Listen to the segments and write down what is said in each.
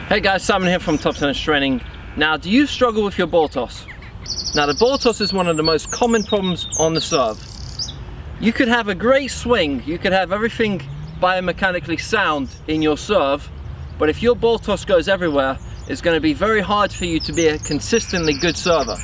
Hey guys, Simon here from Top Tennis Training. Now, do you struggle with your ball toss? Now, the ball toss is one of the most common problems on the serve. You could have a great swing, you could have everything biomechanically sound in your serve, but if your ball toss goes everywhere, it's going to be very hard for you to be a consistently good server.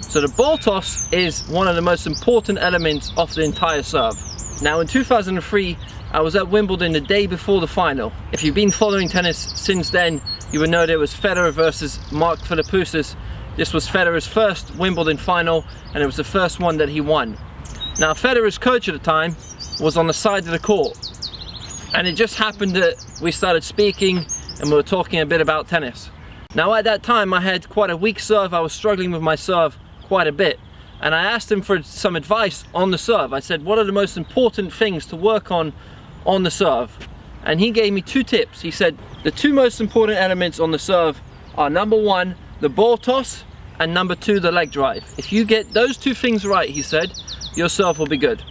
So the ball toss is one of the most important elements of the entire serve. Now, in 2003, I was at Wimbledon the day before the final. If you've been following tennis since then, you would know there was Federer versus Mark Philippoussis. This was Federer's first Wimbledon final, and it was the first one that he won. Now, Federer's coach at the time was on the side of the court, and it just happened that we started speaking and we were talking a bit about tennis. Now, at that time, I had quite a weak serve. I was struggling with my serve quite a bit, and I asked him for some advice on the serve. I said, what are the most important things to work on the serve? And he gave me two tips. He said the two most important elements on the serve are number one, the ball toss, and number two, the leg drive. If you get those two things right, he said, your serve will be good.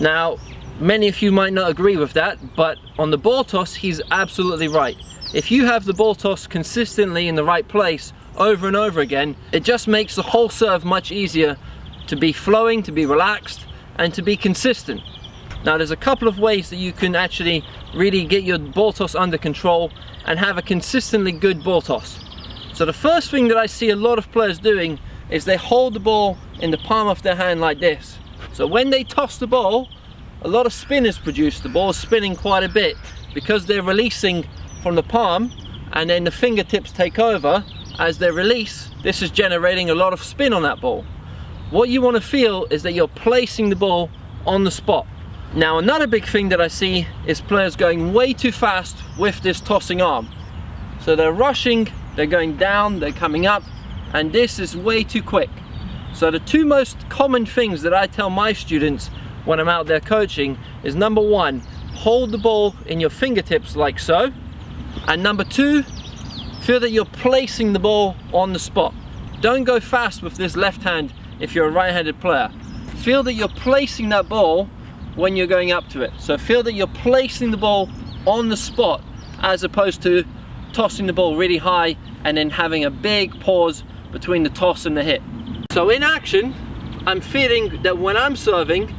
Now, many of you might not agree with that, but on the ball toss, he's absolutely right. If you have the ball toss consistently in the right place over and over again, it just makes the whole serve much easier to be flowing, to be relaxed, and to be consistent. Now, there's a couple of ways that you can actually really get your ball toss under control and have a consistently good ball toss. So the first thing that I see a lot of players doing is they hold the ball in the palm of their hand like this. So when they toss the ball, a lot of spin is produced. The ball is spinning quite a bit because they're releasing from the palm, and then the fingertips take over as they release. This is generating a lot of spin on that ball. What you want to feel is that you're placing the ball on the spot. Now, another big thing that I see is players going way too fast with this tossing arm. So they're rushing, they're going down, they're coming up, and this is way too quick. So the two most common things that I tell my students when I'm out there coaching is number one, hold the ball in your fingertips like so, and number two, feel that you're placing the ball on the spot. Don't go fast with this left hand if you're a right-handed player. Feel that you're placing that ball when you're going up to it. So feel that you're placing the ball on the spot as opposed to tossing the ball really high and then having a big pause between the toss and the hit. So in action, I'm feeling that when I'm serving,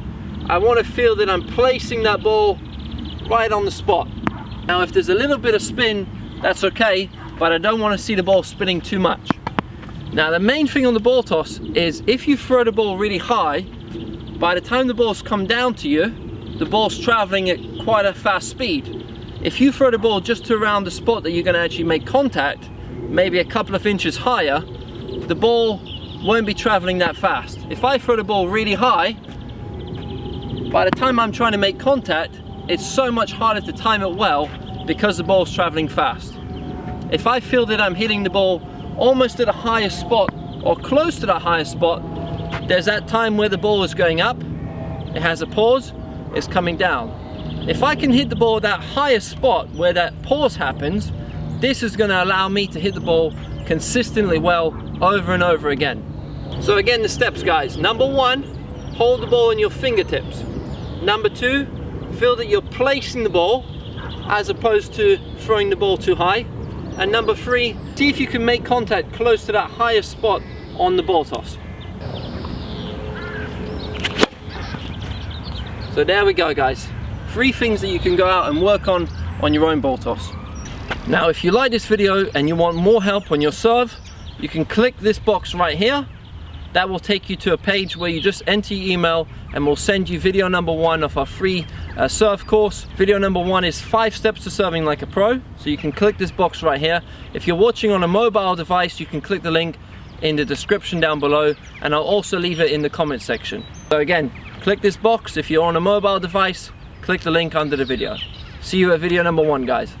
I want to feel that I'm placing that ball right on the spot. Now, if there's a little bit of spin, that's okay, but I don't want to see the ball spinning too much. Now, the main thing on the ball toss is if you throw the ball really high, by the time the ball's come down to you, the ball's traveling at quite a fast speed. If you throw the ball just to around the spot that you're going to actually make contact, maybe a couple of inches higher, the ball won't be traveling that fast. If I throw the ball really high, by the time I'm trying to make contact, it's so much harder to time it well because the ball's traveling fast. If I feel that I'm hitting the ball almost at a higher spot or close to that higher spot, there's that time where the ball is going up, it has a pause, it's coming down. If I can hit the ball at that higher spot where that pause happens, this is going to allow me to hit the ball consistently well over and over again. So again, the steps, guys. Number one, hold the ball in your fingertips. Number two, feel that you're placing the ball as opposed to throwing the ball too high. And number three, see if you can make contact close to that higher spot on the ball toss. So there we go, guys. 3 things that you can go out and work on your own ball toss. Now, if you like this video and you want more help on your serve, you can click this box right here. That will take you to a page where you just enter your email and we'll send you video number 1 of our free serve course. Video number 1 is 5 steps to serving like a pro. So you can click this box right here. If you're watching on a mobile device, you can click the link in the description down below, and I'll also leave it in the comment section. So again, click this box. If you're on a mobile device, click the link under the video. See you at video number 1, guys.